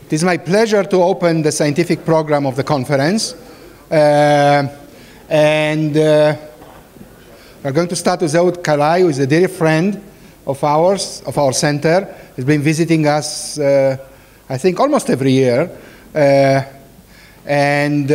It is my pleasure to open the scientific program of the conference. We're going to start with Ehud Kalai, who is a dear friend of ours, of our center. He's been visiting us, I think, almost every year. And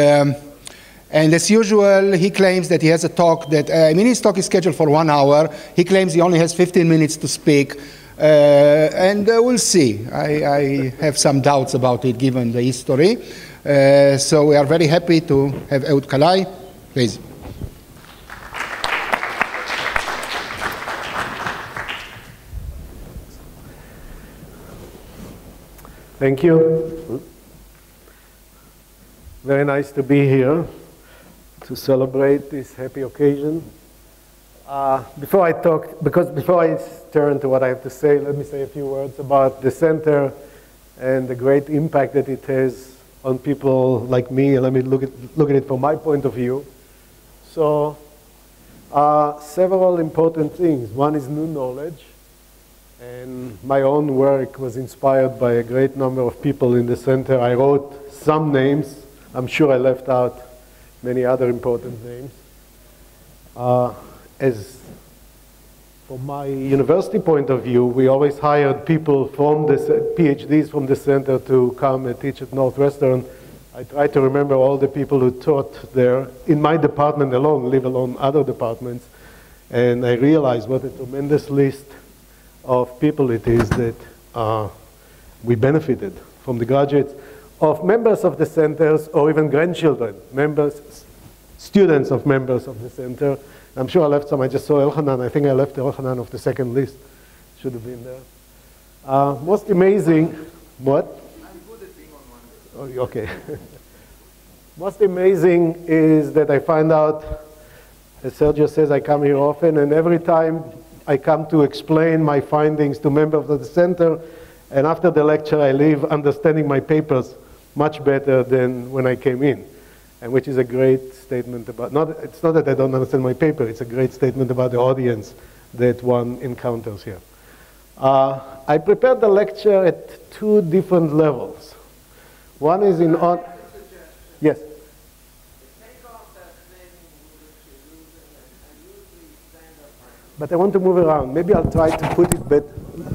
as usual, he claims that he has a talk that, his talk is scheduled for 1 hour. He claims he only has 15 minutes to speak. And we'll see. I have some doubts about it, given the history. So we are very happy to have Ehud Kalai. Please. Thank you. Very nice to be here to celebrate this happy occasion. Before I turn to what I have to say, let me say a few words about the center and the great impact that it has on people like me. Let me look at it from my point of view. So, several important things. One is new knowledge. And my own work was inspired by a great number of people in the center. I wrote some names. I'm sure I left out many other important names. From my university point of view, we always hired people from the PhDs from the center to come and teach at Northwestern. I try to remember all the people who taught there in my department alone, leave alone other departments. And I realized what a tremendous list of people it is that we benefited from the graduates of members of the centers or even grandchildren, students of members of the center. I'm sure I left some. I just saw Elchanan. I think I left Elchanan of the second list. Should have been there. Most amazing, what? I'm good at being on one. Oh, okay. Most amazing is that I find out, as Sergio says, I come here often, and every time I come to explain my findings to members of the center, and after the lecture I leave understanding my papers much better than when I came in, and which is a great statement about, it's not that I don't understand my paper, it's a great statement about the audience that one encounters here. I prepared the lecture at 2 different levels. One is in on... Yes? But I want to move around. Maybe I'll try to put it better.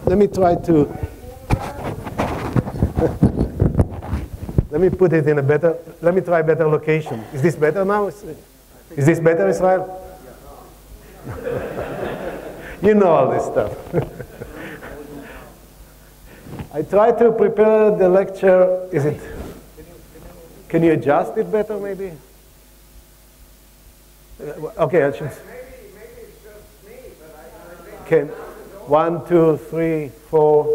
Let me try to... Let me put it in a better... Let me try a better location. Is this better now? Is this better, Israel? You know all this stuff. I try to prepare the lecture. Is it... Can you adjust it better, maybe? Okay, I should... Okay, 1, 2, 3, 4,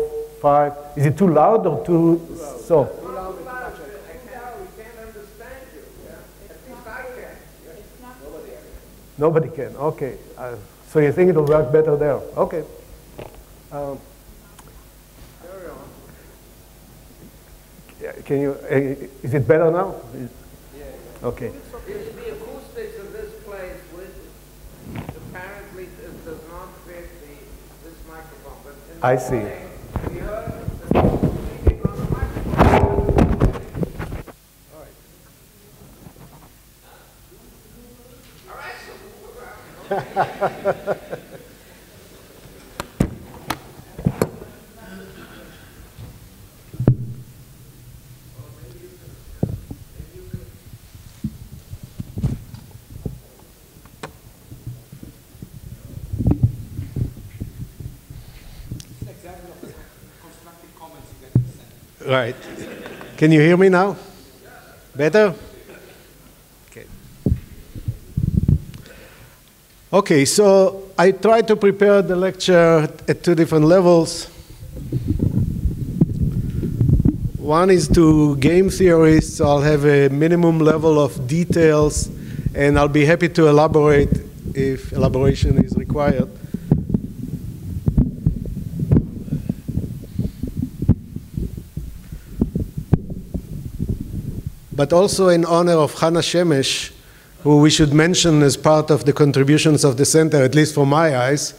5. Is it too loud or too soft? Too loud and too much. We can't understand you. At least I can. Nobody can. Okay. So you think it'll work better there? Okay. Can you? Is it better now? Yeah. Okay. The acoustics of this place apparently does not fit this microphone. But I see. We heard speaking on the microphone. All right. All right, so move around. Right. Can you hear me now? Better? Okay. Okay, so I tried to prepare the lecture at 2 different levels. One is to game theorists, so I'll have a minimum level of details, and I'll be happy to elaborate if elaboration is required. But also in honor of Hannah Shemesh, who we should mention as part of the contributions of the center, at least from my eyes,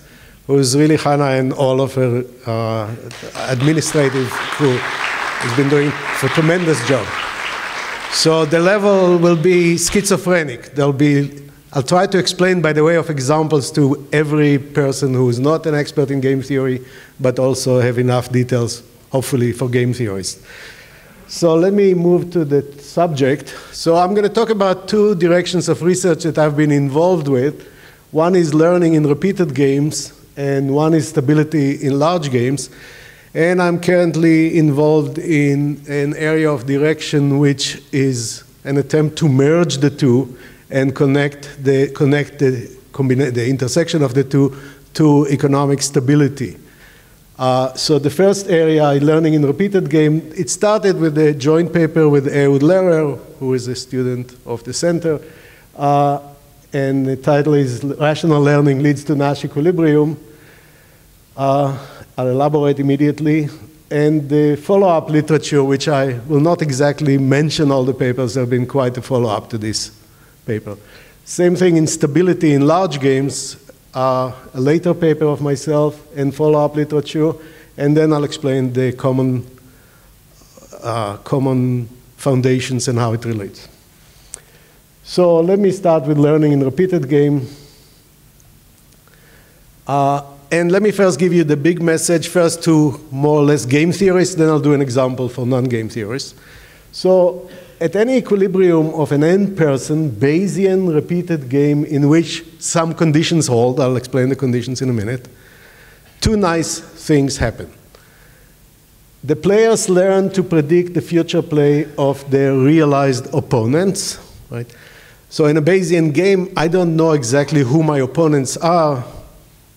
who is really Hannah and all of her administrative crew. He's been doing a tremendous job. So the level will be schizophrenic. I'll try to explain by the way of examples to every person who is not an expert in game theory, but also have enough details, hopefully, for game theorists. So let me move to the subject. So I'm going to talk about two directions of research that I've been involved with. One is learning in repeated games, and one is stability in large games. And I'm currently involved in an area of direction which is an attempt to merge the two and connect the intersection of the two to economic stability. So the first area, learning in repeated game, it started with a joint paper with Ehud Kalai, who is a student of the center. And the title is Rational Learning Leads to Nash Equilibrium. I'll elaborate immediately. And the follow-up literature, which I will not exactly mention all the papers, there have been quite a follow-up to this paper. Same thing in stability in large games, a later paper of myself and follow-up literature, and then I'll explain the common foundations and how it relates. So let me start with learning in repeated game. And let me first give you the big message, first to more or less game theorists, then I'll do an example for non-game theorists. So at any equilibrium of an n-person Bayesian repeated game in which some conditions hold, I'll explain the conditions in a minute, two nice things happen. The players learn to predict the future play of their realized opponents, right? So in a Bayesian game, I don't know exactly who my opponents are.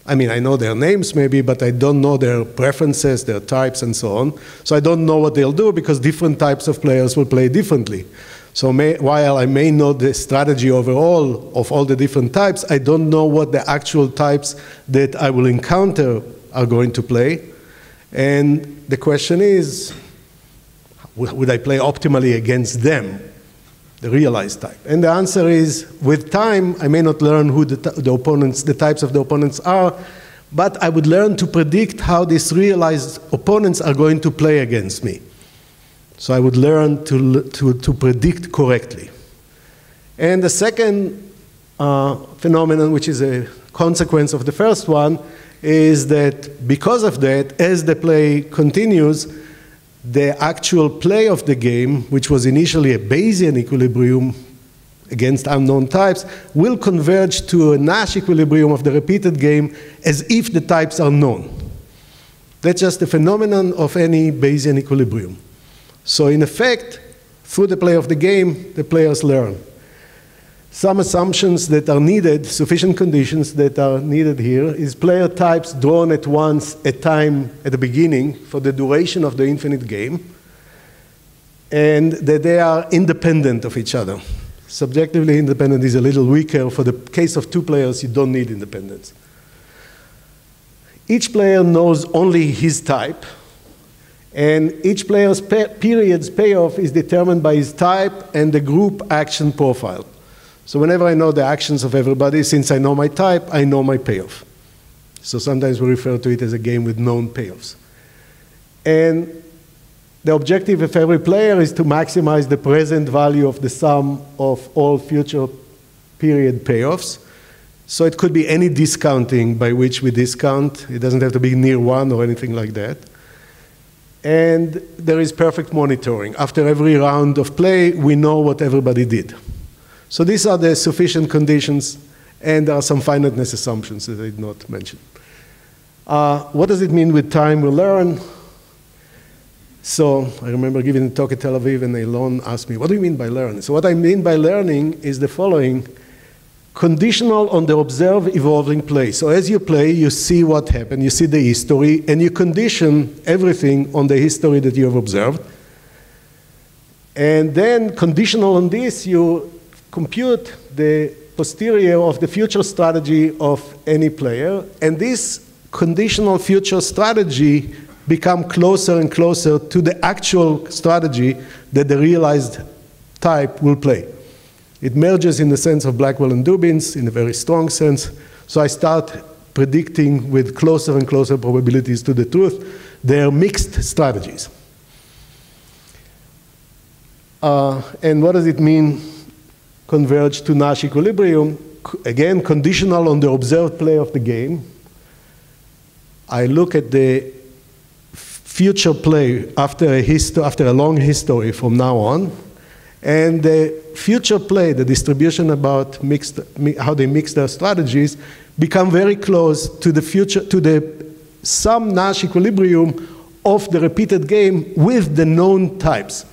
I mean, I know their names maybe, but I don't know their preferences, their types, and so on. So I don't know what they'll do because different types of players will play differently. So while I may know the strategy overall of all the different types, I don't know what the actual types that I will encounter are going to play. And the question is, would I play optimally against them, the realized type? And the answer is, with time, I may not learn who the types of the opponents are, but I would learn to predict how these realized opponents are going to play against me. So I would learn to predict correctly. And the second phenomenon, which is a consequence of the first one, is that because of that, as the play continues, the actual play of the game, which was initially a Bayesian equilibrium against unknown types, will converge to a Nash equilibrium of the repeated game as if the types are known. That's just a phenomenon of any Bayesian equilibrium. So in effect, through the play of the game, the players learn. Some assumptions that are needed, sufficient conditions that are needed here, is player types drawn at once at time at the beginning for the duration of the infinite game, and that they are independent of each other. Subjectively independent is a little weaker. For the case of two players, you don't need independence. Each player knows only his type, and each player's period's payoff is determined by his type and the group action profile. So whenever I know the actions of everybody, since I know my type, I know my payoff. So sometimes we refer to it as a game with known payoffs. And the objective of every player is to maximize the present value of the sum of all future period payoffs. So it could be any discounting by which we discount. It doesn't have to be near one or anything like that. And there is perfect monitoring. After every round of play, we know what everybody did. So these are the sufficient conditions, and there are some finiteness assumptions that I did not mention. What does it mean with time we learn? So I remember giving a talk at Tel Aviv, and Elon asked me, what do you mean by learn? So what I mean by learning is the following: conditional on the observed evolving play. So as you play, you see what happened, you see the history, and you condition everything on the history that you have observed. And then, conditional on this, you compute the posterior of the future strategy of any player, and this conditional future strategy become closer and closer to the actual strategy that the realized type will play. It merges in the sense of Blackwell and Dubin's in a very strong sense. So I start predicting with closer and closer probabilities to the truth. They are mixed strategies. And what does it mean, converge to Nash equilibrium? Again, conditional on the observed play of the game. I look at the future play after a long history from now on, and the future play, the distribution about how they mix their strategies, become very close to the sum Nash equilibrium of the repeated game with the known types.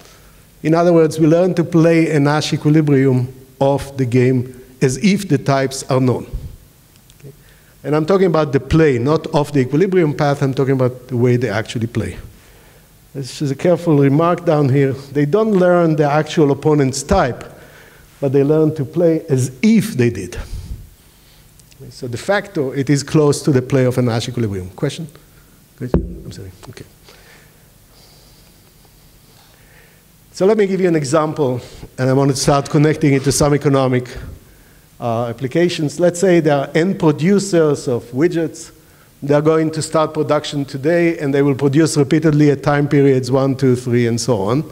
In other words, we learn to play a Nash equilibrium of the game as if the types are known. Okay. And I'm talking about the play, not of the equilibrium path. I'm talking about the way they actually play. This is a careful remark down here. They don't learn the actual opponent's type, but they learn to play as if they did. Okay. So de facto, it is close to the play of a Nash equilibrium. Question? I'm sorry. Okay. So let me give you an example, and I want to start connecting it to some economic applications. Let's say there are n producers of widgets. They're going to start production today, and they will produce repeatedly at time periods 1, 2, 3, and so on.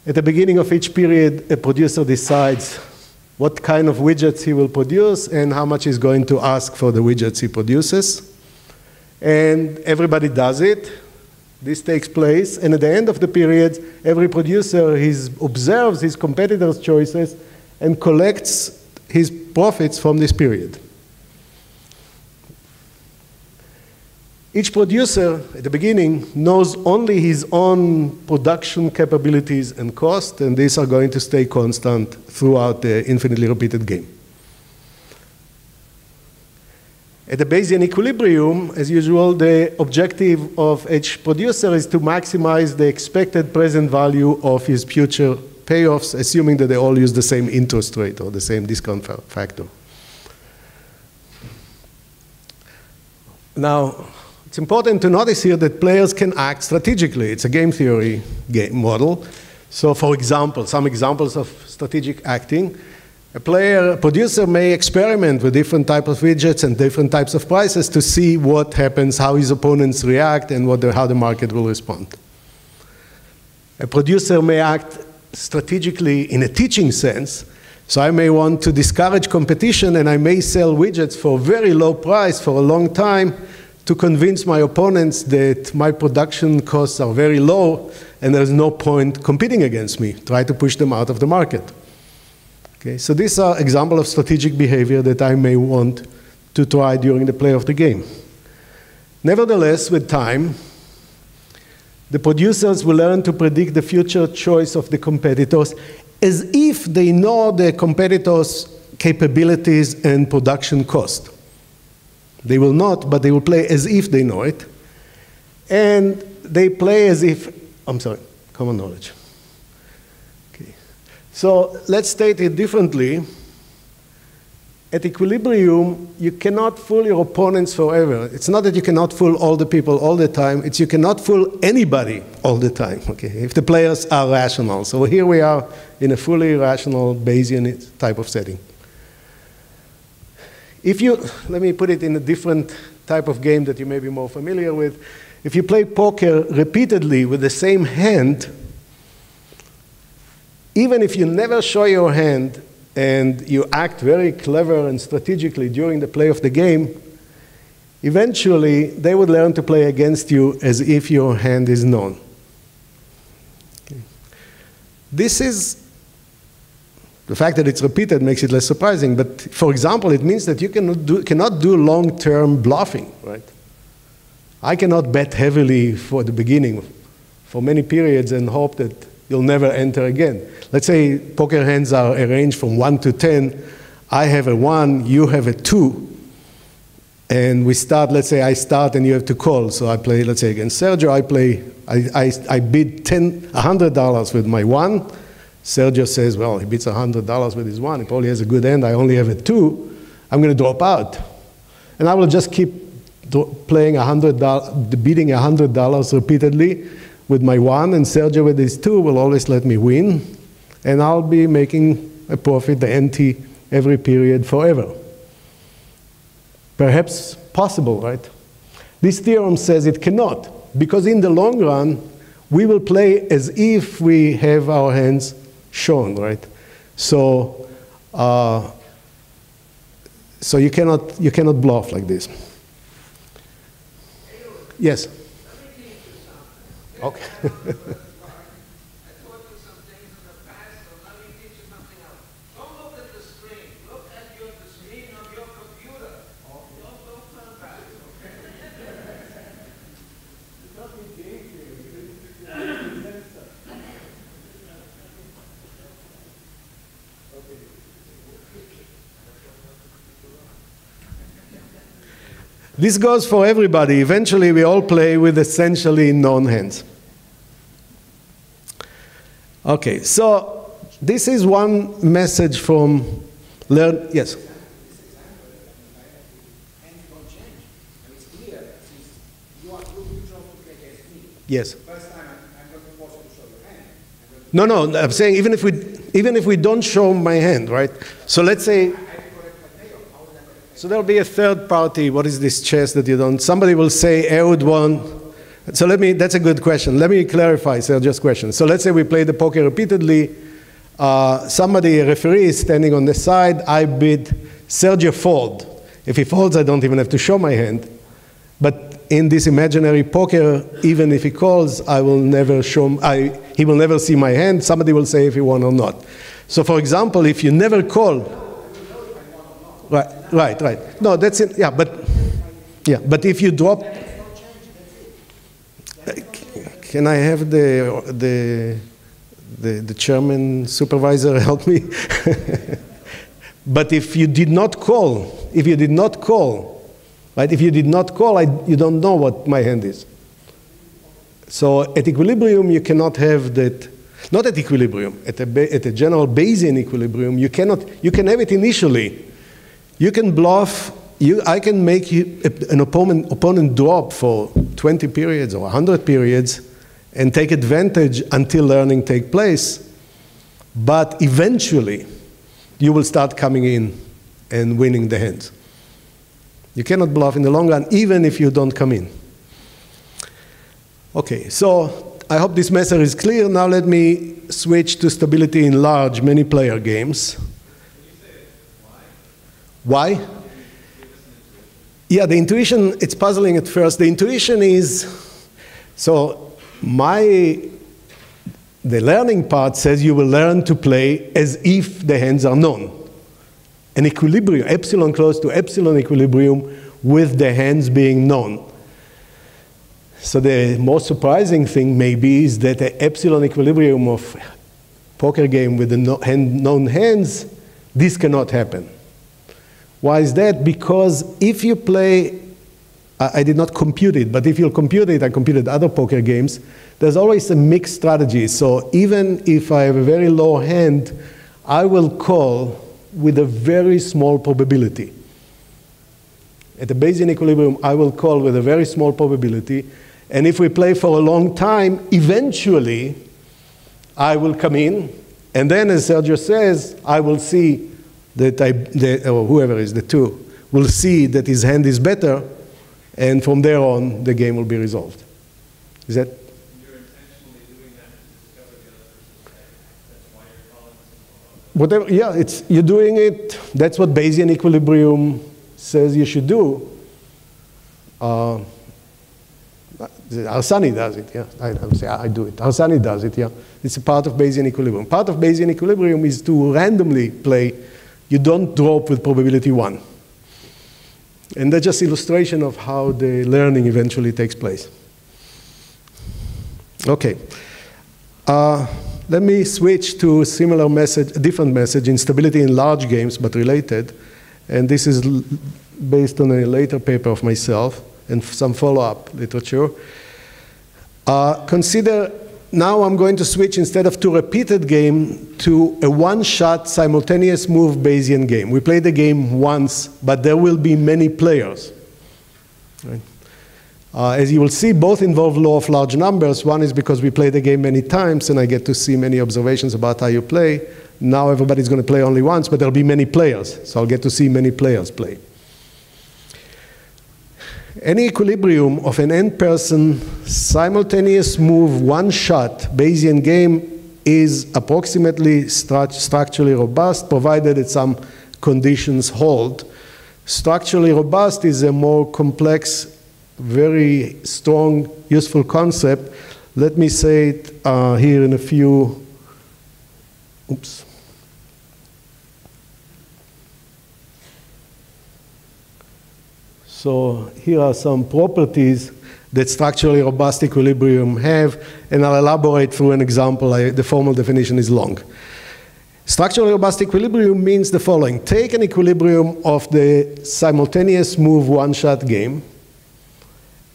At the beginning of each period, a producer decides what kind of widgets he will produce and how much he's going to ask for the widgets he produces. And everybody does it. This takes place, and at the end of the period, every producer observes his competitors' choices and collects his profits from this period. Each producer, at the beginning, knows only his own production capabilities and cost, and these are going to stay constant throughout the infinitely repeated game. At the Bayesian equilibrium, as usual, the objective of each producer is to maximize the expected present value of his future payoffs, assuming that they all use the same interest rate or the same discount factor. Now, it's important to notice here that players can act strategically. It's a game theory model. So, for example, some examples of strategic acting. A producer may experiment with different types of widgets and different types of prices to see what happens, how his opponents react, and how the market will respond. A producer may act strategically in a teaching sense. So I may want to discourage competition, and I may sell widgets for a very low price for a long time to convince my opponents that my production costs are very low and there's no point competing against me. Try to push them out of the market. Okay, so these are examples of strategic behavior that I may want to try during the play of the game. Nevertheless, with time, the producers will learn to predict the future choice of the competitors as if they know the competitors' capabilities and production cost. They will not, but they will play as if they know it. And they play as if, common knowledge. So let's state it differently. At equilibrium, you cannot fool your opponents forever. It's not that you cannot fool all the people all the time. It's you cannot fool anybody all the time, okay, if the players are rational. So here we are in a fully rational Bayesian type of setting. Let me put it in a different type of game that you may be more familiar with. If you play poker repeatedly with the same hand, even if you never show your hand and you act very clever and strategically during the play of the game, eventually they would learn to play against you as if your hand is known. Okay. This is, the fact that it's repeated makes it less surprising, but for example, it means that you cannot do long-term bluffing, right? I cannot bet heavily for the beginning for many periods and hope that you'll never enter again. Let's say poker hands are arranged from 1 to 10. I have a 1, you have a 2. And we start, let's say I start and you have to call. So I play, let's say against Sergio, I bid $100 with my 1. Sergio says, well, he bids $100 with his 1. He probably has a good hand. I only have a 2. I'm going to drop out. And I will just keep playing bidding $100 repeatedly with my 1, and Sergio with his 2 will always let me win, and I'll be making a profit, the ante, every period forever. Perhaps possible, right? This theorem says it cannot, because in the long run, we will play as if we have our hands shown, right? So, so you cannot bluff like this. Yes. Okay. This goes for everybody. Eventually, we all play with essentially known hands. Okay, so this is one message from learn. Yes. Yes. No, no. I'm saying even if we don't show my hand, right? So let's say. So there'll be a third party. What is this chess that you don't? Somebody will say Ehud won. So that's a good question. Let me clarify Sergio's question. So let's say we play the poker repeatedly. Somebody, a referee, is standing on the side. I bid Sergio fold. If he folds, I don't even have to show my hand. But in this imaginary poker, even if he calls, I will never show. He will never see my hand. Somebody will say if he won or not. So for example, if you never call. Right. No, that's it. Yeah, but if you drop, can I have the chairman supervisor help me? But if you did not call, right? If you did not call, you don't know what my hand is. So at equilibrium, you cannot have that. Not at equilibrium. At a general Bayesian equilibrium, you can have it initially. You can bluff. I can make an opponent drop for 20 periods or 100 periods and take advantage until learning takes place. But eventually, you will start coming in and winning the hands. You cannot bluff in the long run, even if you don't come in. Okay, so I hope this message is clear. Now let me switch to stability in large, many-player games. Why? Yeah, the intuition, it's puzzling at first. The intuition is, so the learning part says you will learn to play as if the hands are known. An equilibrium, epsilon close to epsilon equilibrium with the hands being known. So the most surprising thing maybe is that the epsilon equilibrium of poker game with the known hands, this cannot happen. Why is that? Because if you play, I did not compute it, but if you'll compute it, I computed other poker games, there's always a mixed strategy. So even if I have a very low hand, I will call with a very small probability. At the Bayesian equilibrium, I will call with a very small probability. And if we play for a long time, eventually, I will come in. And then, as Sergio says, I will see that or whoever is the two, will see that his hand is better, and from there on, the game will be resolved. Is that? You're intentionally doing that to discover the other person's hand. That's why you're calling this. Whatever, yeah, you're doing it. That's what Bayesian equilibrium says you should do. Arsani does it, yeah. I do it. Arsani does it, yeah. It's a part of Bayesian equilibrium. Part of Bayesian equilibrium is to randomly play. You don't drop with probability 1. And that's just illustration of how the learning eventually takes place. Okay. Let me switch to a similar message, a different message, instability in large games, but related. And this is based on a later paper of myself and some follow-up literature. Consider, now I'm going to switch instead of to repeated game to a one-shot simultaneous move Bayesian game. We play the game once, but there will be many players. Right? As you will see, both involve law of large numbers. One is because we play the game many times, and I get to see many observations about how you play. Now everybody's going to play only once, but there'll be many players, so I'll get to see many players play. Any equilibrium of an n-person simultaneous move one-shot Bayesian game is approximately structurally robust, provided that some conditions hold. Structurally robust is a more complex, very strong, useful concept. Let me say it here in a few, oops. So here are some properties that structurally robust equilibrium have, and I'll elaborate through an example. The formal definition is long. Structurally robust equilibrium means the following. Take an equilibrium of the simultaneous move one-shot game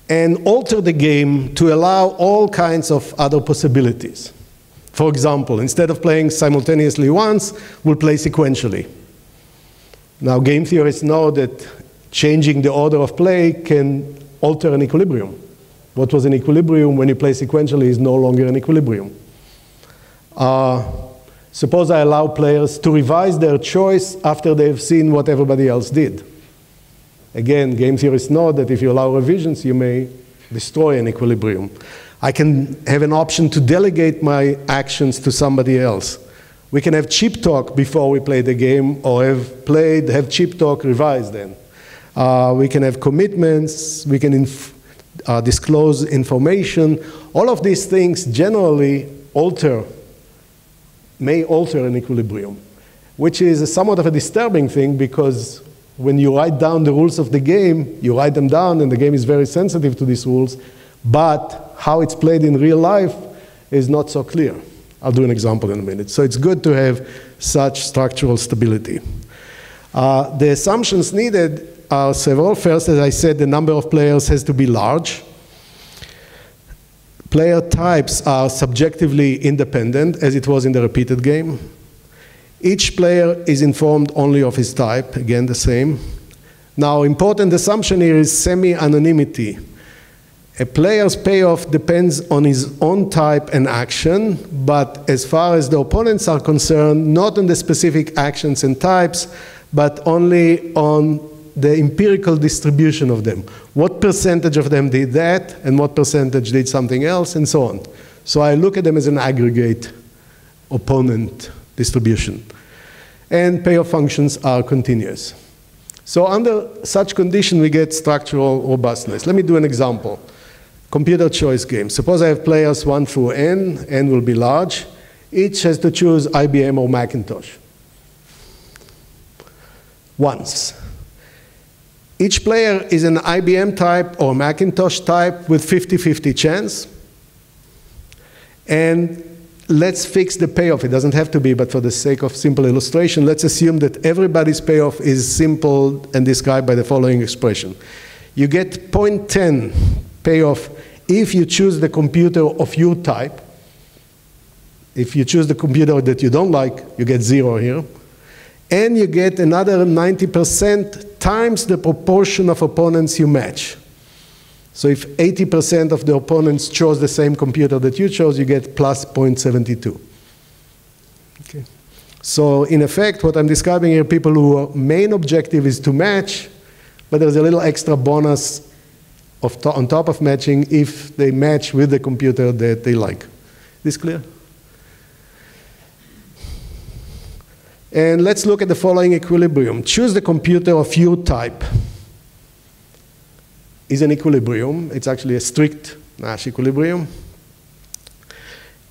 and alter the game to allow all kinds of other possibilities. For example, instead of playing simultaneously once, we'll play sequentially. Now, game theorists know that changing the order of play can alter an equilibrium. What was an equilibrium when you play sequentially is no longer an equilibrium. Suppose I allow players to revise their choice after they've seen what everybody else did. Again, game theorists know that if you allow revisions, you may destroy an equilibrium. I can have an option to delegate my actions to somebody else. We can have cheap talk before we play the game, or have cheap talk revised then. We can have commitments, we can disclose information. All of these things generally may alter an equilibrium, which is somewhat of a disturbing thing, because when you write down the rules of the game, you write them down and the game is very sensitive to these rules, but how it's played in real life is not so clear. I'll do an example in a minute. So it's good to have such structural stability. The assumptions needed are several. First, as I said, the number of players has to be large. Player types are subjectively independent, as it was in the repeated game. Each player is informed only of his type, again the same. Now, important assumption here is semi-anonymity. A player's payoff depends on his own type and action, but as far as the opponents are concerned, not on the specific actions and types, but only on the empirical distribution of them. What percentage of them did that, and what percentage did something else, and so on. So I look at them as an aggregate opponent distribution. And payoff functions are continuous. So under such condition, we get structural robustness. Let me do an example. Computer choice game. Suppose I have players 1 through n will be large. Each has to choose IBM or Macintosh once. Each player is an IBM type or Macintosh type with 50-50 chance. And let's fix the payoff. It doesn't have to be, but for the sake of simple illustration, let's assume that everybody's payoff is simple and described by the following expression. You get 0.10 payoff if you choose the computer of your type. If you choose the computer that you don't like, you get 0 here. And you get another 90% times the proportion of opponents you match. So if 80% of the opponents chose the same computer that you chose, you get plus 0.72. Okay. So in effect, what I'm describing here, people whose main objective is to match, but there's a little extra bonus on top of matching if they match with the computer that they like. Is this clear? And let's look at the following equilibrium. Choose the computer of your type. Is an equilibrium. It's actually a strict Nash equilibrium.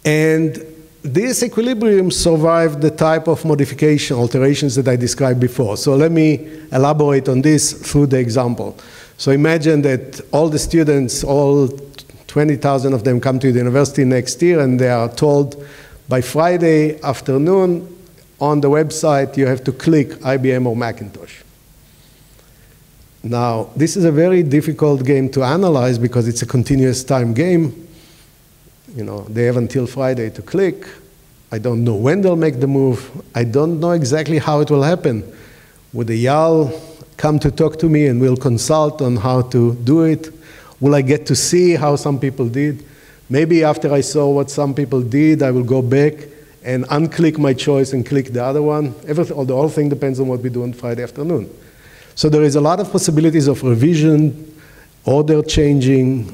And this equilibrium survived the type of modification, alterations that I described before. So let me elaborate on this through the example. So imagine that all the students, all 20,000 of them come to the university next year, and they are told by Friday afternoon on the website you have to click IBM or Macintosh. Now, this is a very difficult game to analyze because it's a continuous time game. You know, they have until Friday to click. I don't know when they'll make the move. I don't know exactly how it will happen. Would the YAL come to talk to me and we'll consult on how to do it? Will I get to see how some people did? Maybe after I saw what some people did, I will go back and unclick my choice and click the other one. The whole thing depends on what we do on Friday afternoon. So there is a lot of possibilities of revision order changing,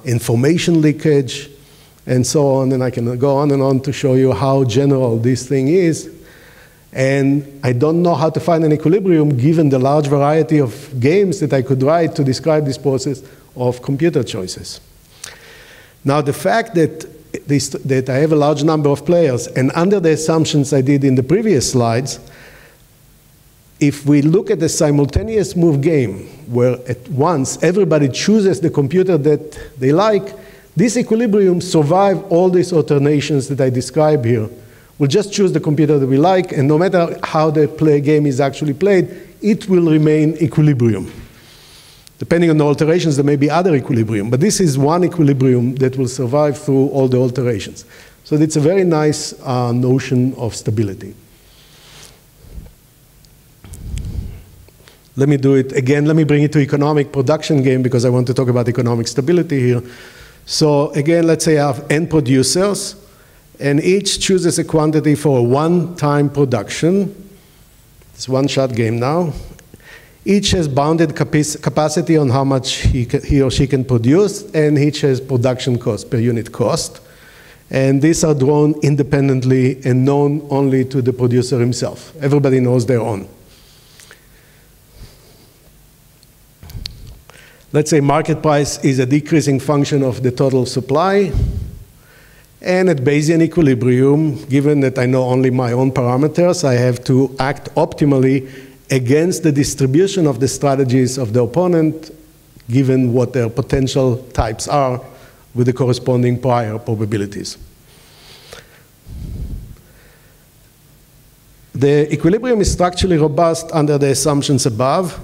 information leakage, and so on. And I can go on and on to show you how general this thing is. And I don't know how to find an equilibrium given the large variety of games that I could write to describe this process of computer choices. Now, the fact that I have a large number of players, and under the assumptions I did in the previous slides, if we look at the simultaneous move game, where at once everybody chooses the computer that they like, this equilibrium survives all these alternations that I describe here. We'll just choose the computer that we like, and no matter how the game is actually played, it will remain equilibrium. Depending on the alterations, there may be other equilibrium, but this is one equilibrium that will survive through all the alterations. So it's a very nice notion of stability. Let me do it again. Let me bring it to economic production game because I want to talk about economic stability here. So again, let's say I have n producers, and each chooses a quantity for a one-time production. It's a one-shot game now. Each has bounded capacity on how much he or she can produce, and each has production cost per unit cost. And these are drawn independently and known only to the producer himself. Everybody knows their own. Let's say market price is a decreasing function of the total supply. And at Bayesian equilibrium, given that I know only my own parameters, I have to act optimally against the distribution of the strategies of the opponent, given what their potential types are with the corresponding prior probabilities. The equilibrium is structurally robust under the assumptions above.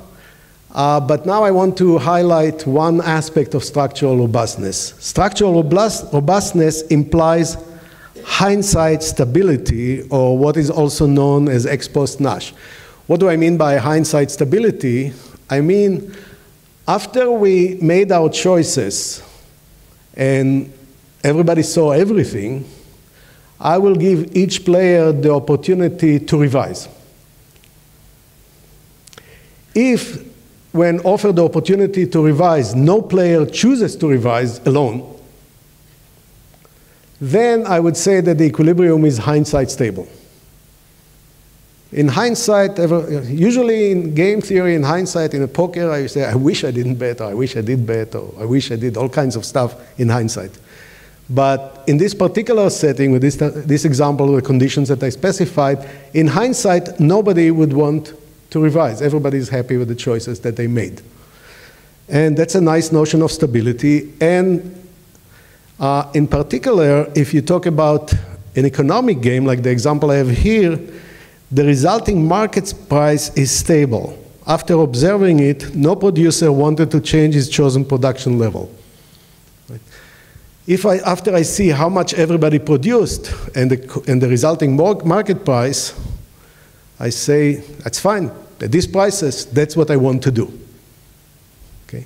But now I want to highlight one aspect of structural robustness. Structural robustness implies hindsight stability, or what is also known as ex post Nash. What do I mean by hindsight stability? I mean, after we made our choices and everybody saw everything, I will give each player the opportunity to revise. If when offered the opportunity to revise, no player chooses to revise alone, then I would say that the equilibrium is hindsight stable. In hindsight, usually in game theory, in hindsight, in a poker, I say, I wish I didn't bet, or I wish I did bet, or I wish I did all kinds of stuff in hindsight. But in this particular setting, with this example of the conditions that I specified, in hindsight, nobody would want to revise. Everybody is happy with the choices that they made. And that's a nice notion of stability. And in particular, if you talk about an economic game, like the example I have here, the resulting market price is stable. After observing it, no producer wanted to change his chosen production level. After I see how much everybody produced and the resulting market price, I say, that's fine. At these prices, that's what I want to do. Okay?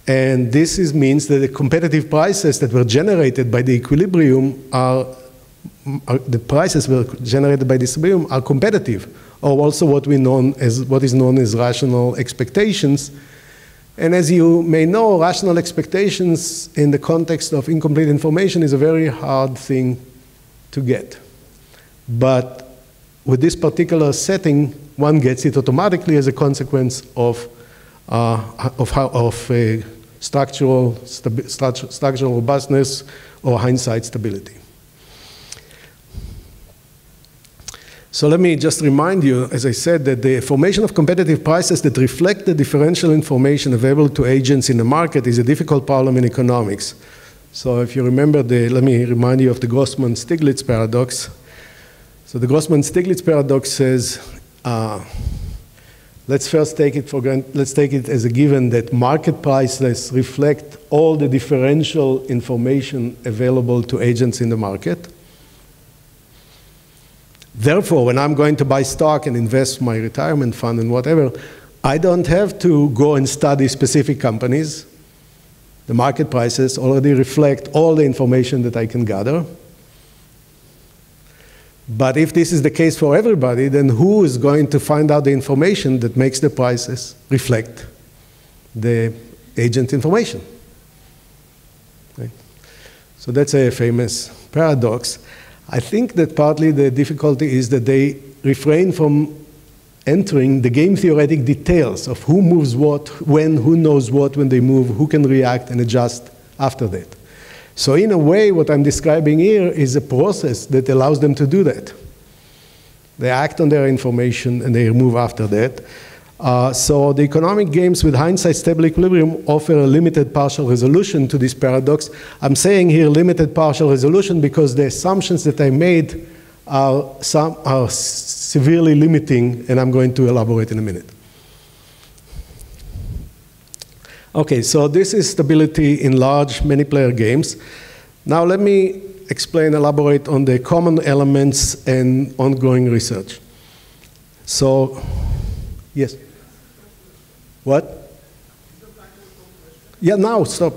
And this means that the competitive prices that were generated by the equilibrium the prices were generated by this equilibrium are competitive, or also what is known as rational expectations. And as you may know, rational expectations in the context of incomplete information is a very hard thing to get. But with this particular setting, one gets it automatically as a consequence of structural robustness or hindsight stability. So let me just remind you, as I said, that the formation of competitive prices that reflect the differential information available to agents in the market is a difficult problem in economics. So if you remember, let me remind you of the Grossmont-Stiglitz paradox. So the Grossmont-Stiglitz paradox says, let's take it as a given that market prices reflect all the differential information available to agents in the market. Therefore, when I'm going to buy stock and invest my retirement fund and whatever, I don't have to go and study specific companies. The market prices already reflect all the information that I can gather. But if this is the case for everybody, then who is going to find out the information that makes the prices reflect the agent information. Right? So that's a famous paradox. I think that partly the difficulty is that they refrain from entering the game theoretic details of who moves what, when, who knows what when they move, who can react and adjust after that. So in a way, what I'm describing here is a process that allows them to do that. They act on their information and they move after that. So the economic games with hindsight stable equilibrium offer a limited partial resolution to this paradox. I'm saying here limited partial resolution because the assumptions that I made are severely limiting, and I'm going to elaborate in a minute. Okay, so this is stability in large many-player games. Now let me explain, elaborate on the common elements and ongoing research. So, yes? What? Yeah, now, stop.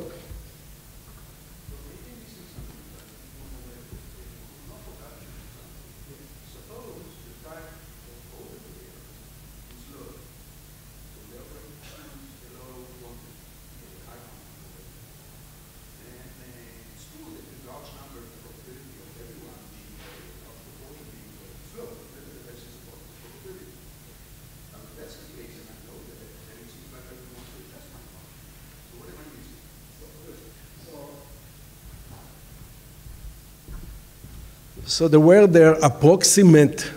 So the word there, approximate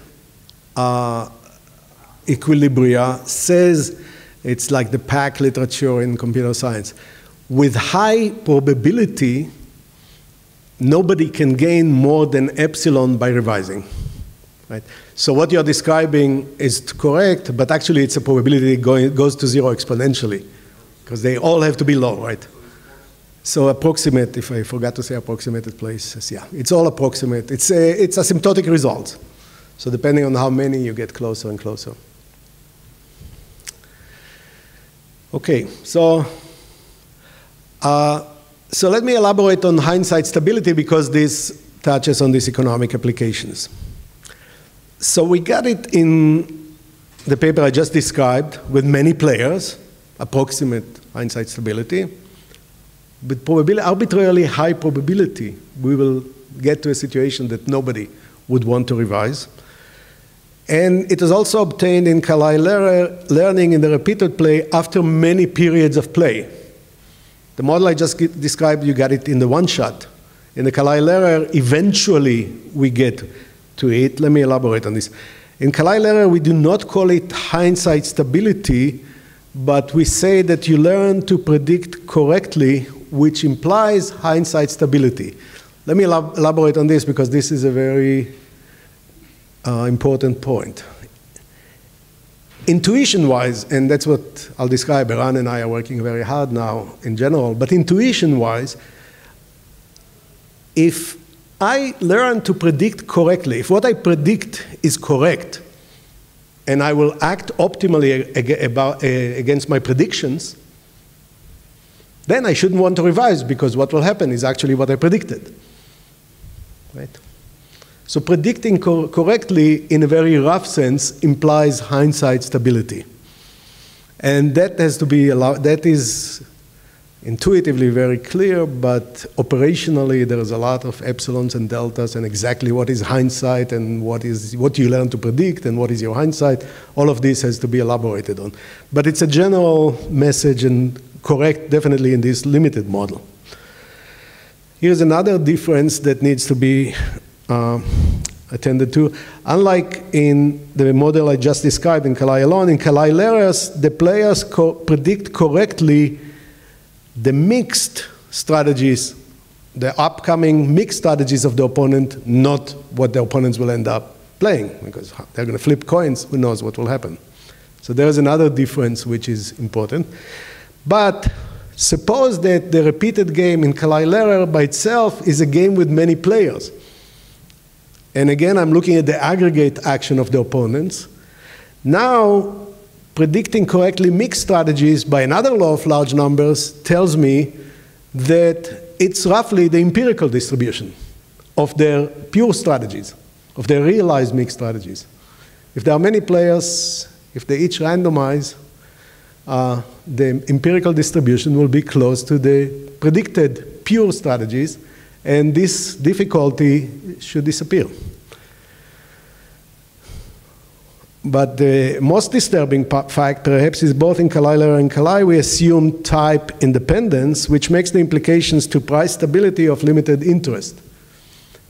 equilibria, says it's like the PAC literature in computer science. With high probability, nobody can gain more than epsilon by revising. Right? So what you're describing is correct, but actually it's a probability that goes to zero exponentially, because they all have to be low, right? So approximate, if I forgot to say approximated places, yeah, it's all approximate. It's asymptotic results. So depending on how many, you get closer and closer. Okay, so let me elaborate on hindsight stability because this touches on these economic applications. So we got it in the paper I just described with many players, approximate hindsight stability. With probability, arbitrarily high probability, we will get to a situation that nobody would want to revise. And it is also obtained in Kalai learning in the repeated play after many periods of play. The model I just described, you got it in the one shot. In the Kalai learner, eventually we get to it. Let me elaborate on this. In Kalai learner, we do not call it hindsight stability, but we say that you learn to predict correctly, which implies hindsight stability. Let me elaborate on this because this is a very important point. Intuition-wise, and that's what I'll describe, Eran and I are working very hard now in general, but intuition-wise, if I learn to predict correctly, if what I predict is correct, and I will act optimally against my predictions, then I shouldn't want to revise because what will happen is actually what I predicted. Right? So predicting correctly in a very rough sense implies hindsight stability. And that has to be allowed, that is intuitively very clear, but operationally there is a lot of epsilons and deltas and exactly what is hindsight and what you learn to predict and what is your hindsight. All of this has to be elaborated on. But it's a general message and correct definitely in this limited model. Here's another difference that needs to be attended to. Unlike in the model I just described in Kalai alone, in Kalai learners, the players predict correctly the mixed strategies, the upcoming mixed strategies of the opponent, not what the opponents will end up playing, because they're going to flip coins, who knows what will happen. So there's another difference which is important. But suppose that the repeated game in Kalai learner by itself is a game with many players. And again, I'm looking at the aggregate action of the opponents. Now, predicting correctly mixed strategies by another law of large numbers tells me that it's roughly the empirical distribution of their pure strategies, of their realized mixed strategies. If there are many players, if they each randomize, the empirical distribution will be close to the predicted pure strategies, and this difficulty should disappear. But the most disturbing fact, perhaps, is both in Kalai and Kalai, we assume type independence, which makes the implications to price stability of limited interest.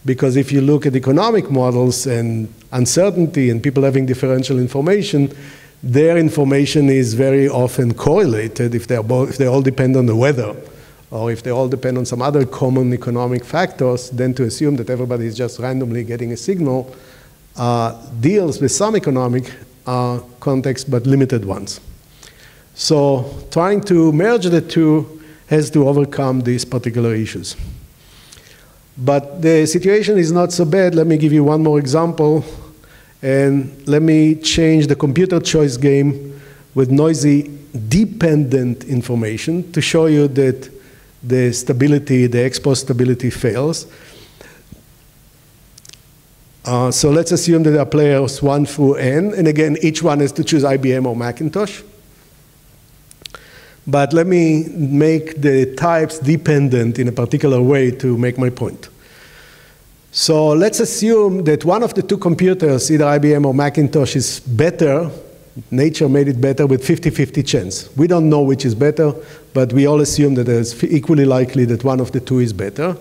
Because if you look at economic models and uncertainty and people having differential information, their information is very often correlated if they all depend on the weather, or if they all depend on some other common economic factors. Then to assume that everybody is just randomly getting a signal deals with some economic context, but limited ones. So trying to merge the two has to overcome these particular issues. But the situation is not so bad. Let me give you one more example. And let me change the computer choice game with noisy dependent information to show you that the stability, the ex-post stability fails. So let's assume that there are players 1 through n, and again, each one has to choose IBM or Macintosh. But let me make the types dependent in a particular way to make my point. So let's assume that one of the two computers, either IBM or Macintosh, is better. Nature made it better with 50-50 chance. We don't know which is better, but we all assume that it's equally likely that one of the two is better.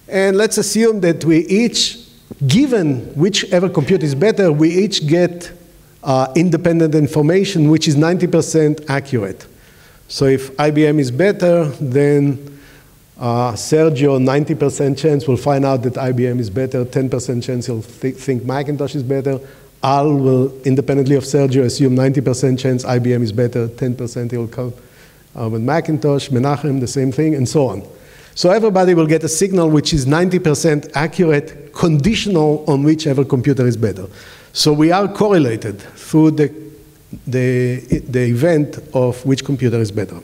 And let's assume that we each, given whichever computer is better, we each get independent information which is 90% accurate. So if IBM is better, then Sergio, 90% chance will find out that IBM is better, 10% chance he'll think Macintosh is better. Al will, independently of Sergio, assume 90% chance IBM is better, 10% he'll come with Macintosh, Menachem, the same thing, and so on. So everybody will get a signal which is 90% accurate, conditional on whichever computer is better. So we are correlated through the event of which computer is better.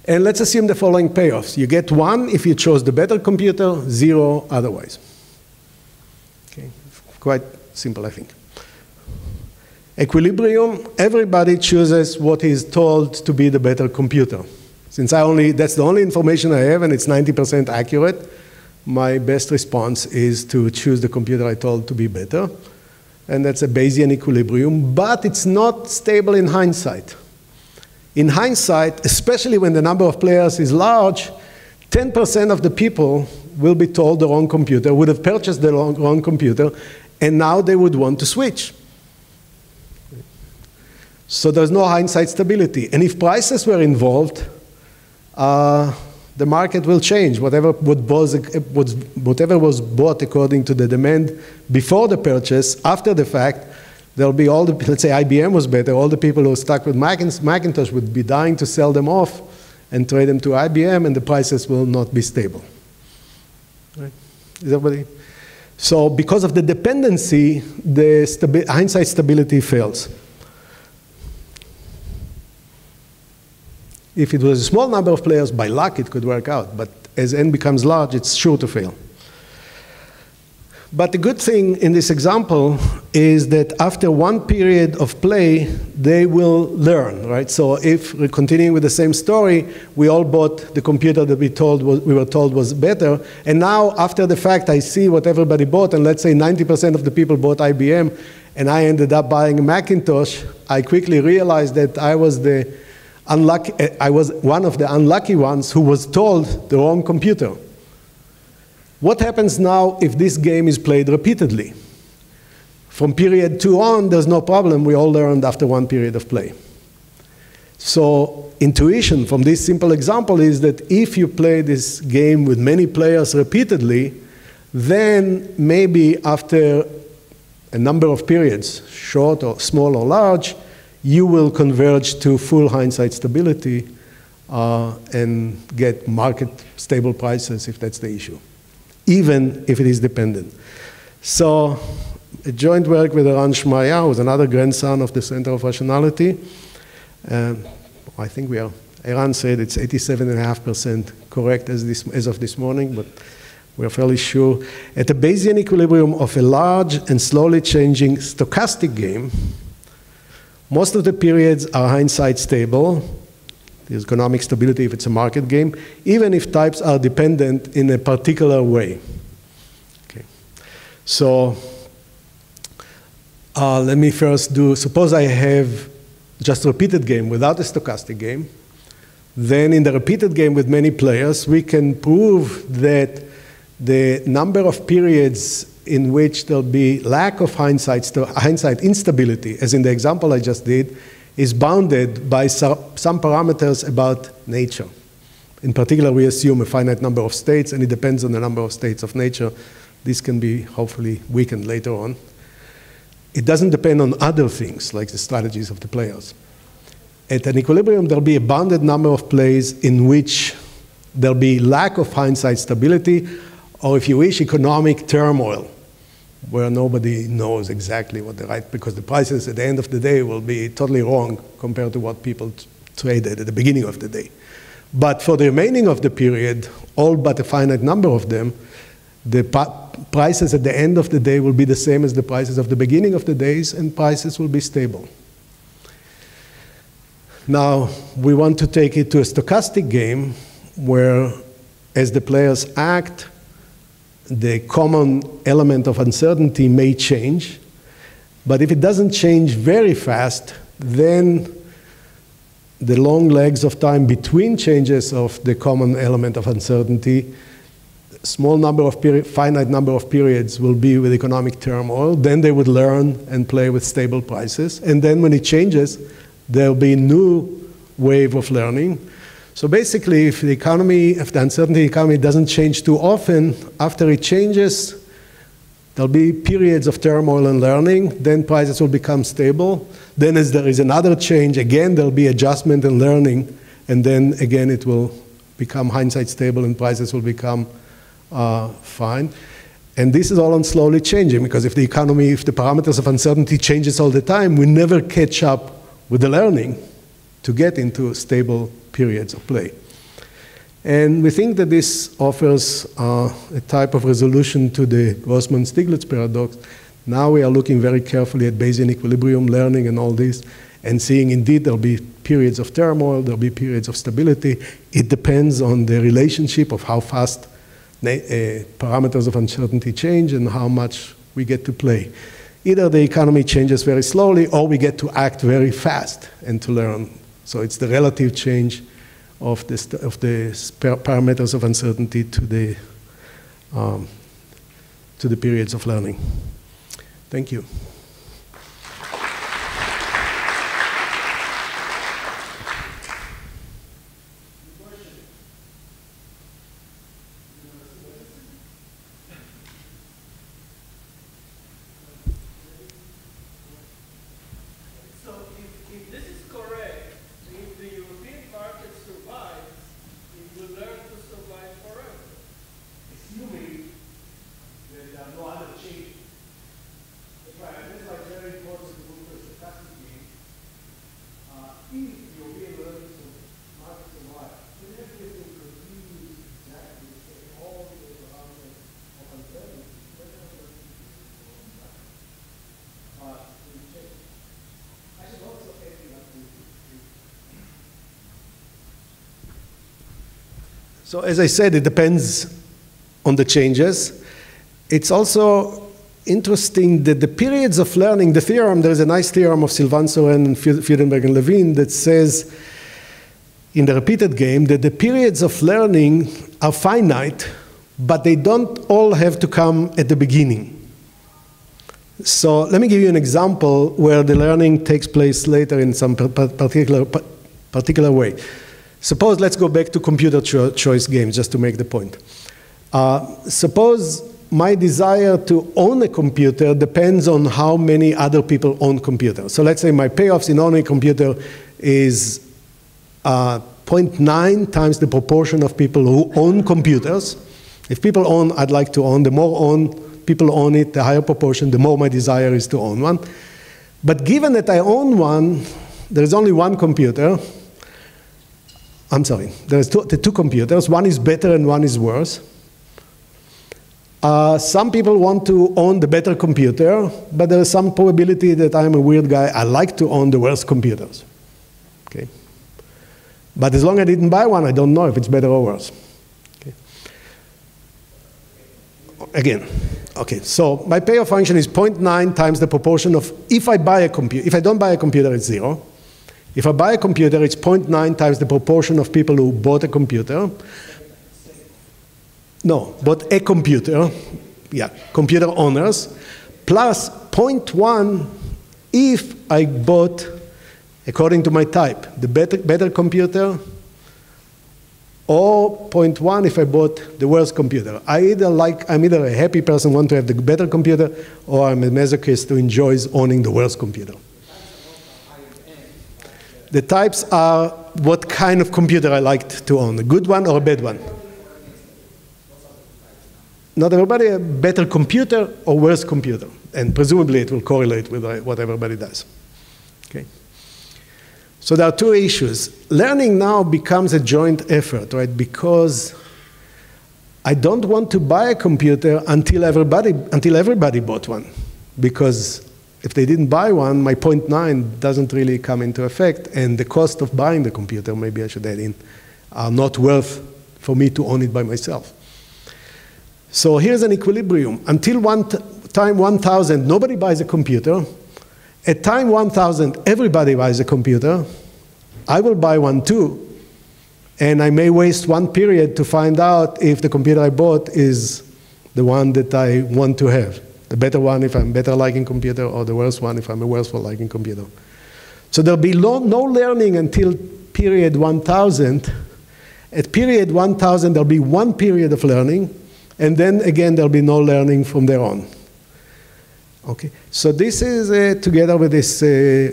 And let's assume the following payoffs. You get 1 if you chose the better computer, 0 otherwise. Okay, quite simple, I think. Equilibrium, everybody chooses what is told to be the better computer. Since that's the only information I have and it's 90% accurate, my best response is to choose the computer I told to be better. And that's a Bayesian equilibrium, but it's not stable in hindsight. In hindsight, especially when the number of players is large, 10% of the people will be told the wrong computer, would have purchased the wrong computer, and now they would want to switch. So there's no hindsight stability. And if prices were involved, the market will change. Whatever was bought according to the demand before the purchase, after the fact, there'll be all the, let's say IBM was better, all the people who are stuck with Macintosh would be dying to sell them off and trade them to IBM, and the prices will not be stable. Right? Is everybody? So because of the dependency, the hindsight stability fails. If it was a small number of players, by luck it could work out, but as n becomes large, it's sure to fail. But the good thing in this example is that after one period of play, they will learn, right? So if we're continuing with the same story, we all bought the computer that we were told was better, and now after the fact, I see what everybody bought, and let's say 90% of the people bought IBM, and I ended up buying a Macintosh. I quickly realized that I was one of the unlucky ones who was told the wrong computer. What happens now if this game is played repeatedly? From period 2 on, there's no problem. We all learned after one period of play. So intuition from this simple example is that if you play this game with many players repeatedly, then maybe after a number of periods, short or small or large, you will converge to full hindsight stability and get market stable prices if that's the issue, even if it is dependent. So a joint work with Eran Shmaya, who's another grandson of the Center of Rationality. I think Eran said it's 87.5% correct as of this morning, but we're fairly sure. At a Bayesian equilibrium of a large and slowly changing stochastic game, Most of the periods are hindsight stable. There's economic stability if it's a market game, even if types are dependent in a particular way. Okay. So let me first suppose I have just a repeated game without a stochastic game. Then in the repeated game with many players, we can prove that the number of periods in which there'll be lack of hindsight instability, as in the example I just did, is bounded by some parameters about nature. In particular, we assume a finite number of states, and it depends on the number of states of nature. This can be hopefully weakened later on. It doesn't depend on other things, like the strategies of the players. At an equilibrium, there'll be a bounded number of plays in which there'll be lack of hindsight stability, or if you wish, economic turmoil, where nobody knows exactly what the right, because the prices at the end of the day will be totally wrong compared to what people traded at the beginning of the day. But for the remaining of the period, all but a finite number of them, the prices at the end of the day will be the same as the prices of the beginning of the days, and prices will be stable. Now, we want to take it to a stochastic game where, as the players act, the common element of uncertainty may change. But if it doesn't change very fast, then the long legs of time between changes of the common element of uncertainty, small number of finite number of periods will be with economic turmoil. Then they would learn and play with stable prices. And then when it changes, there'll be a new wave of learning. So basically, if the uncertainty economy doesn't change too often, after it changes, there'll be periods of turmoil and learning. Then prices will become stable. Then as there is another change, again, there'll be adjustment and learning. And then again, it will become hindsight stable and prices will become fine. And this is all on slowly changing, because if the parameters of uncertainty changes all the time, we never catch up with the learning to get into stable periods of play. And we think that this offers a type of resolution to the Grossmont-Stiglitz paradox. Now we are looking very carefully at Bayesian equilibrium learning and all this, and seeing indeed there'll be periods of turmoil, there'll be periods of stability. It depends on the relationship of how fast parameters of uncertainty change and how much we get to play. Either the economy changes very slowly, or we get to act very fast and to learn. So it's the relative change of the parameters of uncertainty to the periods of learning. Thank you. So as I said, it depends on the changes. It's also interesting that the periods of learning, the theorem, there's a nice theorem of Sylvain Soren and Friedenberg and Levine that says in the repeated game that the periods of learning are finite, but they don't all have to come at the beginning. So let me give you an example where the learning takes place later in some particular way. Suppose, let's go back to computer choice games just to make the point. Suppose my desire to own a computer depends on how many other people own computers. So let's say my payoffs in owning a computer is 0.9 times the proportion of people who own computers. If people own, I'd like to own. The more people own it, the higher proportion, the more my desire is to own one. But given that I own one, there is only one computer. I'm sorry, there's two computers. One is better and one is worse. Some people want to own the better computer, but there is some probability that I'm a weird guy. I like to own the worst computers. Okay? But as long as I didn't buy one, I don't know if it's better or worse. Okay? Again, okay, so my payoff function is 0.9 times the proportion of, if I buy a computer, if I don't buy a computer, it's 0. If I buy a computer, it's 0.9 times the proportion of people who bought a computer. No, bought a computer, yeah, computer owners, plus 0.1 if I bought, according to my type, the better computer, or 0.1 if I bought the worst computer. I'm either a happy person want to have the better computer, or I'm a masochist who enjoys owning the worst computer. The types are what kind of computer I liked to own, a good one or a bad one. Not everybody a better computer or worse computer, and presumably it will correlate with what everybody does. Okay. So there are two issues. Learning now becomes a joint effort, right? Because I don't want to buy a computer until everybody bought one, because if they didn't buy one, my 0.9 doesn't really come into effect, and the cost of buying the computer, maybe I should add in, are not worth for me to own it by myself. So here's an equilibrium. Until time 1000, nobody buys a computer. At time 1000, everybody buys a computer. I will buy one too. And I may waste one period to find out if the computer I bought is the one that I want to have. The better one if I'm better liking computer, or the worst one if I'm a worse for liking computer. So there'll be no learning until period 1000. At period 1000, there'll be one period of learning. And then again, there'll be no learning from there on. Okay, so this is together with this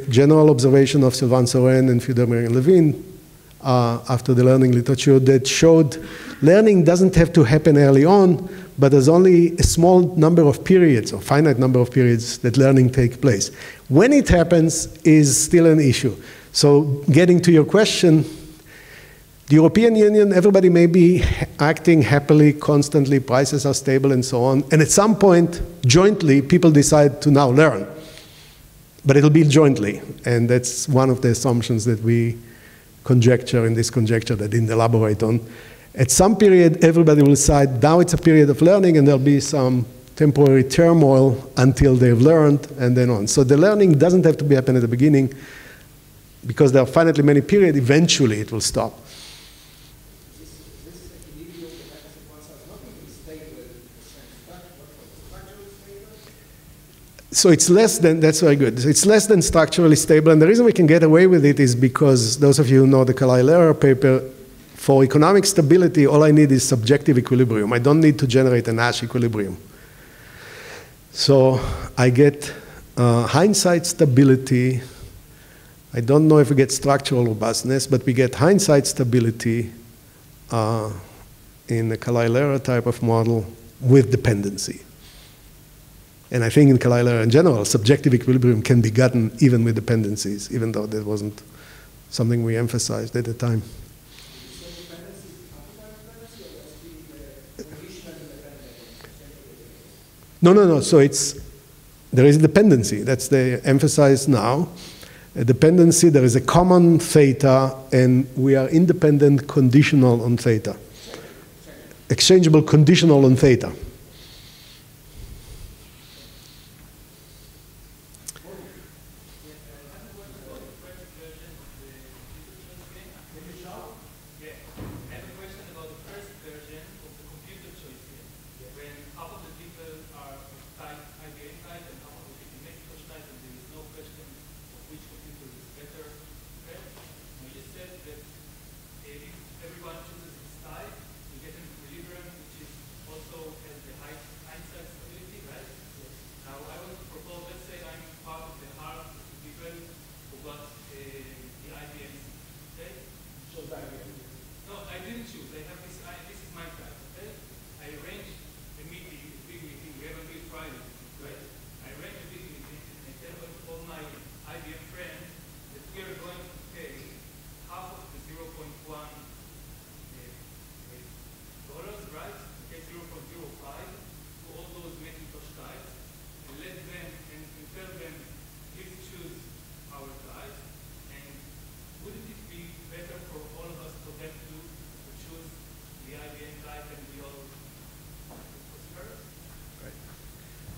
general observation of Sylvain Soren and Fiedler and Levine after the learning literature that showed learning doesn't have to happen early on, but there's only a small number of periods, or finite number of periods, that learning take place. When it happens is still an issue. So getting to your question, the European Union, everybody may be acting happily, constantly, prices are stable and so on, and at some point, jointly, people decide to now learn. But it'll be jointly, and that's one of the assumptions that we conjecture in this conjecture that I didn't elaborate on. At some period, everybody will decide now it's a period of learning, and there'll be some temporary turmoil until they've learned, and then on. So the learning doesn't have to be happen at the beginning, because there are finitely many periods, eventually it will stop. So it's less than, that's very good. It's less than structurally stable, and the reason we can get away with it is because those of you who know the Kalai-Lehrer paper, for economic stability, all I need is subjective equilibrium. I don't need to generate a Nash equilibrium. So I get hindsight stability. I don't know if we get structural robustness, but we get hindsight stability in the Kalai-Lehrer type of model with dependency. And I think in Kalai-Lehrer in general, subjective equilibrium can be gotten even with dependencies, even though that wasn't something we emphasized at the time. No. So there is a dependency. That's the emphasis now. A dependency, there is a common theta, and we are independent conditional on theta. Exchangeable conditional on theta.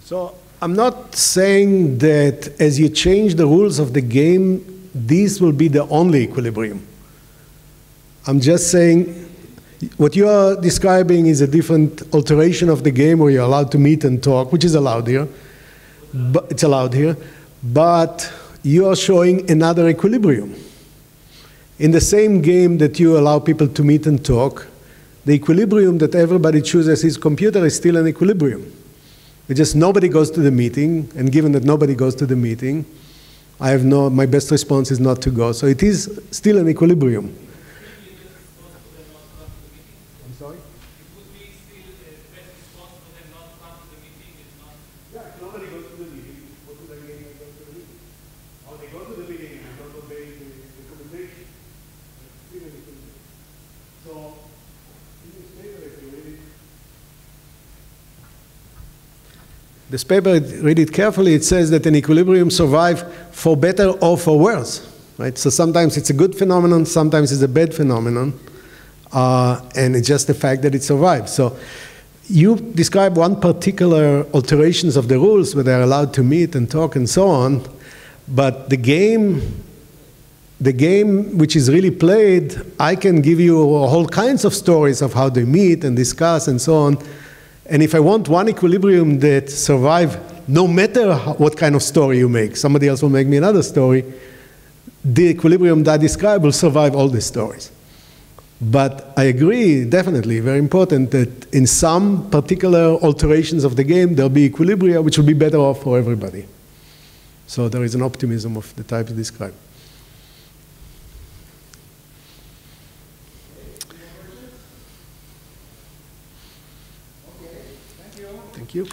So I'm not saying that as you change the rules of the game, this will be the only equilibrium. I'm just saying what you are describing is a different alteration of the game where you're allowed to meet and talk, which is allowed here. But it's allowed here. But you are showing another equilibrium. In the same game that you allow people to meet and talk, the equilibrium that everybody chooses his computer is still an equilibrium. It's just nobody goes to the meeting, and given that nobody goes to the meeting, my best response is not to go. So it is still an equilibrium. I'm sorry? It would be still the best response for them not to come to the meeting. It's not. Yeah, if nobody goes to the meeting, what do they mean they go to the meeting? Or they go to the meeting and don't obey the recommendation. So, in this paper, if you read it, this paper, read it carefully, it says that an equilibrium survives for better or for worse. Right? So sometimes it's a good phenomenon, sometimes it's a bad phenomenon, and it's just the fact that it survives. So you describe one particular alterations of the rules where they're allowed to meet and talk and so on, but the game which is really played, I can give you all kinds of stories of how they meet and discuss and so on. And if I want one equilibrium that survives, no matter what kind of story you make, somebody else will make me another story, the equilibrium that I describe will survive all the stories. But I agree, definitely, very important, that in some particular alterations of the game, there'll be equilibria which will be better off for everybody. So there is an optimism of the type you describe. Thank you.